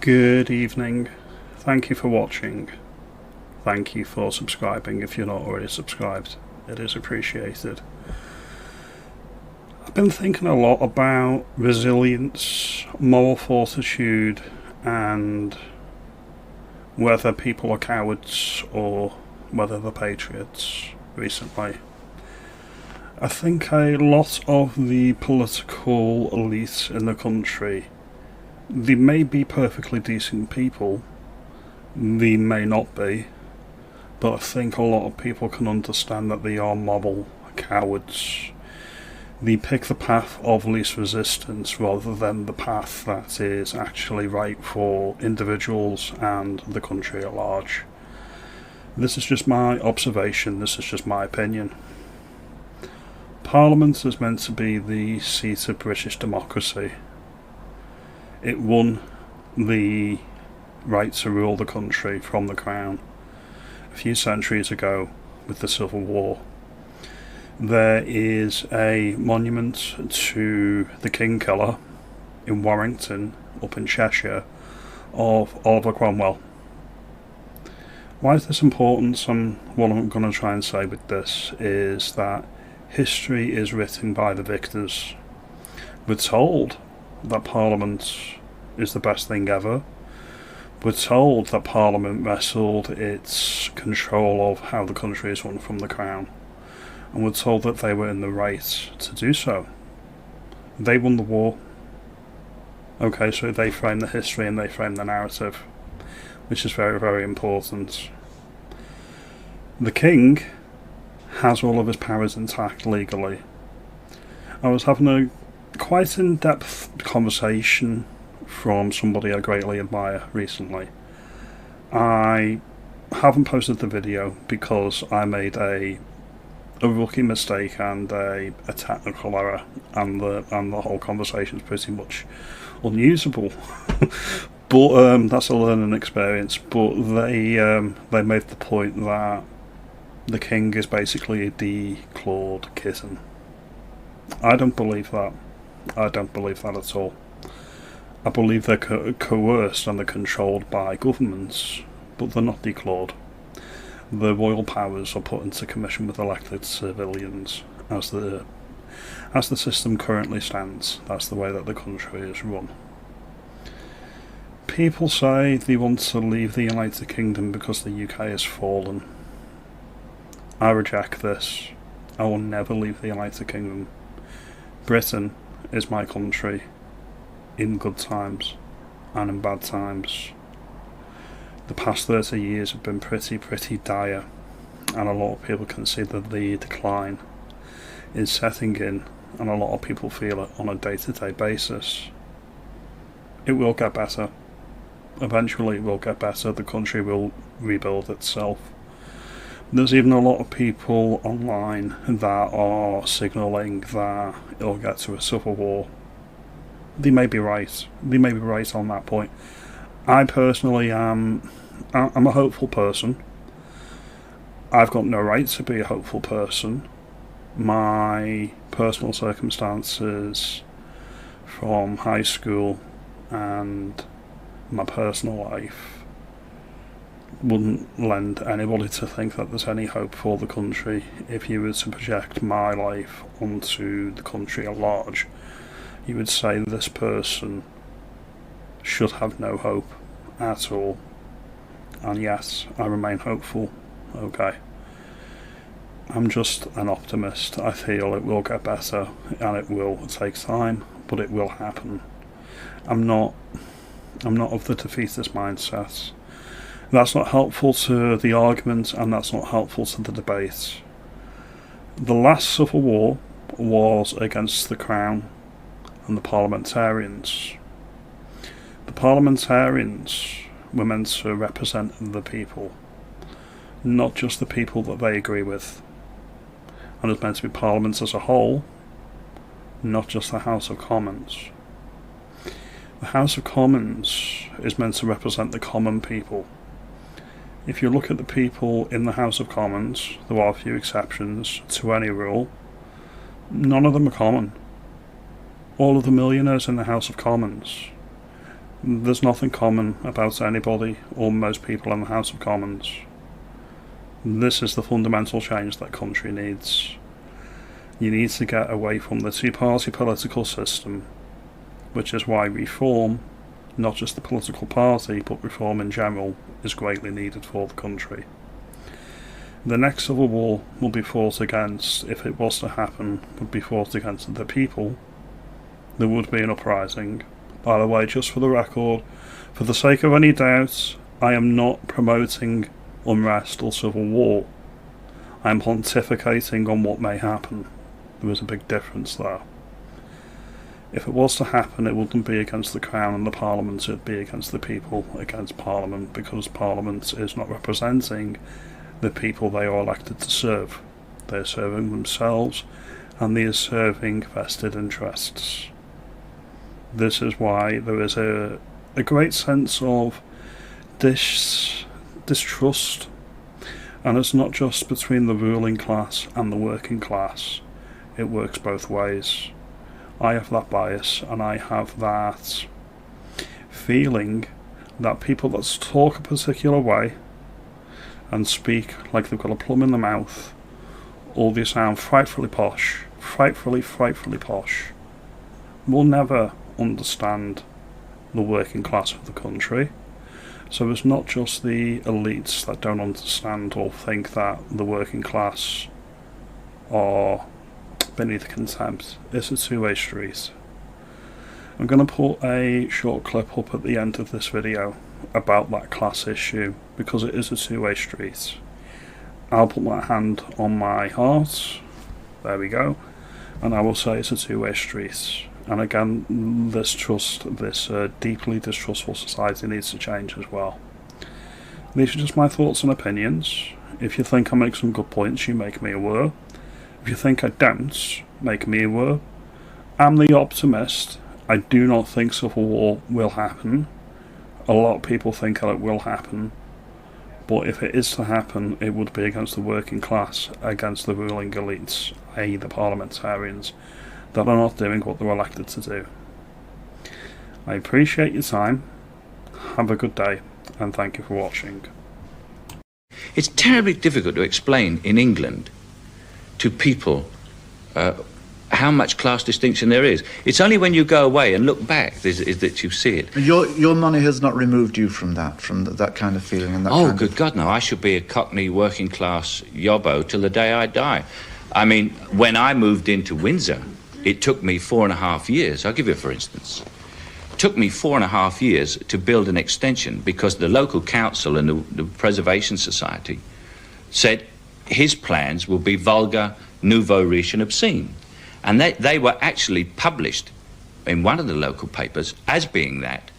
Good evening. Thank you for watching. Thank you for subscribing if you're not already subscribed. It is appreciated. I've been thinking a lot about resilience, moral fortitude, and whether people are cowards or whether they're patriots recently. I think a lot of the political elites in the country, they may be perfectly decent people, they may not be, but I think a lot of people can understand that they are moral cowards. They pick the path of least resistance rather than the path that is actually right for individuals and the country at large. This is just my observation, this is just my opinion. Parliament is meant to be the seat of British democracy. It won the right to rule the country from the Crown a few centuries ago with the Civil War. There is a monument to the King Killer in Warrington, up in Cheshire, of Oliver Cromwell. Why is this important? What I'm going to try and say with this is that history is written by the victors. We're told that Parliament is the best thing ever. We're told that Parliament wrestled its control of how the country is run from the Crown. And we're told that they were in the right to do so. They won the war. Okay, so they frame the history and they frame the narrative, which is very, very important. The King has all of his powers intact legally. I was having a quite in-depth conversation from somebody I greatly admire recently. I haven't posted the video because I made a rookie mistake and a technical error, and the whole conversation is pretty much unusable. But that's a learning experience. But they made the point that the King is basically a declawed kitten. I don't believe that. I don't believe that at all. I believe they're coerced and they're controlled by governments, but they're not declawed. The royal powers are put into commission with elected civilians. As the system currently stands, that's the way that the country is run. People say they want to leave the United Kingdom because the UK has fallen. I reject this. I will never leave the United Kingdom. Britain is my country, in good times and in bad times. The past 30 years have been pretty dire, and a lot of people can see that the decline is setting in, and a lot of people feel it on a day-to-day basis. It will get better. Eventually it will get better. The country will rebuild itself. There's even a lot of people online that are signalling that it'll get to a civil war. They may be right. They may be right on that point. I personally I'm a hopeful person. I've got no right to be a hopeful person. My personal circumstances from high school and my personal life wouldn't lend anybody to think that there's any hope for the country. If you were to project my life onto the country at large, you would say this person should have no hope at all. And yes, I remain hopeful. Okay. I'm just an optimist. I feel it will get better, and it will take time, but it will happen. I'm not of the defeatist mindset. That's not helpful to the argument, and that's not helpful to the debate. The last civil war was against the Crown and the Parliamentarians. The Parliamentarians were meant to represent the people, not just the people that they agree with. And it's meant to be Parliament as a whole, not just the House of Commons. The House of Commons is meant to represent the common people. If you look at the people in the House of Commons, there are a few exceptions to any rule. None of them are common. All of the millionaires in the House of Commons There's nothing common about anybody or most people in the House of Commons. This is the fundamental change that country needs. You need to get away from the two-party political system, which is why reform, not just the political party, but reform in general, is greatly needed for the country. The next civil war will be fought against, if it was to happen, would be fought against the people. There would be an uprising. By the way, just for the record, for the sake of any doubt, I am not promoting unrest or civil war. I am pontificating on what may happen. There is a big difference there. If it was to happen, it wouldn't be against the Crown and the Parliament, it would be against the people, against Parliament, because Parliament is not representing the people they are elected to serve. They are serving themselves, and they are serving vested interests. This is why there is a great sense of distrust, and it's not just between the ruling class and the working class. It works both ways. I have that bias, and I have that feeling that people that talk a particular way and speak like they've got a plum in their mouth, or they sound frightfully posh, frightfully posh, will never understand the working class of the country. So it's not just the elites that don't understand or think that the working class are beneath contempt. It's a two-way street. I'm going to put a short clip up at the end of this video about that class issue, because it is a two-way street. I'll put my hand on my heart, there we go, and I will say it's a two-way street. And again, this deeply distrustful society needs to change as well. These are just my thoughts and opinions. If you think I make some good points, you make me aware. If you think I don't, make me aware. I'm the optimist. I do not think civil war will happen. A lot of people think that it will happen. But if it is to happen, it would be against the working class, against the ruling elites, i.e. the parliamentarians, that are not doing what they're elected to do. I appreciate your time. Have a good day, and thank you for watching. It's terribly difficult to explain in England to people how much class distinction there is. It's only when you go away and look back that you see it. Your money has not removed you from that kind of feeling and that Oh, kind good God, no. I should be a Cockney working class yobbo till the day I die. I mean, when I moved into Windsor, it took me 4.5 years. I'll give you for instance. It took me 4.5 years to build an extension because the local council and the Preservation Society said his plans will be vulgar, nouveau riche and obscene. And they were actually published in one of the local papers as being that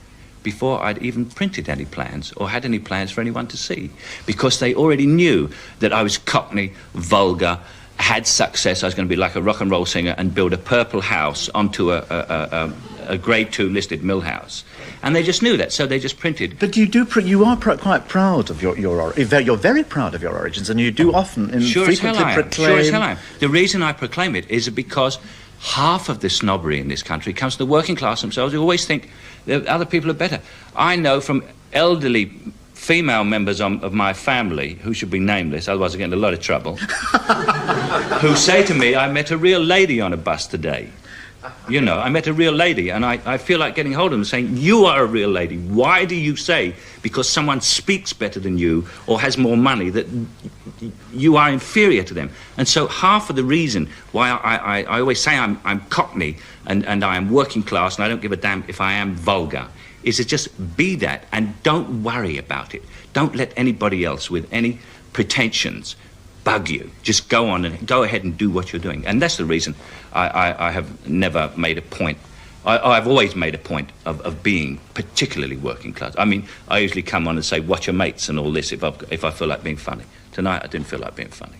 before I'd even printed any plans or had any plans for anyone to see, because they already knew that I was Cockney, vulgar, had success. I was going to be like a rock and roll singer and build a purple house onto a grade 2 listed mill house. And they just knew that, so they just printed. But you are quite proud of your you're very proud of your origins, and you do often frequently proclaim... Sure as hell I am. The reason I proclaim it is because half of the snobbery in this country comes from the working class themselves, who always think that other people are better. I know from elderly female members of my family, who should be nameless, otherwise I get in a lot of trouble, who say to me, I met a real lady on a bus today. You know, I met a real lady, and I feel like getting hold of them and saying, you are a real lady. Why do you say, because someone speaks better than you or has more money, that you are inferior to them? And so half of the reason why I always say I'm Cockney and I am working class and I don't give a damn if I am vulgar is to just be that and don't worry about it. Don't let anybody else with any pretensions bug you. Just go on and go ahead and do what you're doing. And that's the reason I have never made a point. I've always made a point of being particularly working class. I mean, I usually come on and say, watch your mates and all this if I feel like being funny. Tonight I didn't feel like being funny.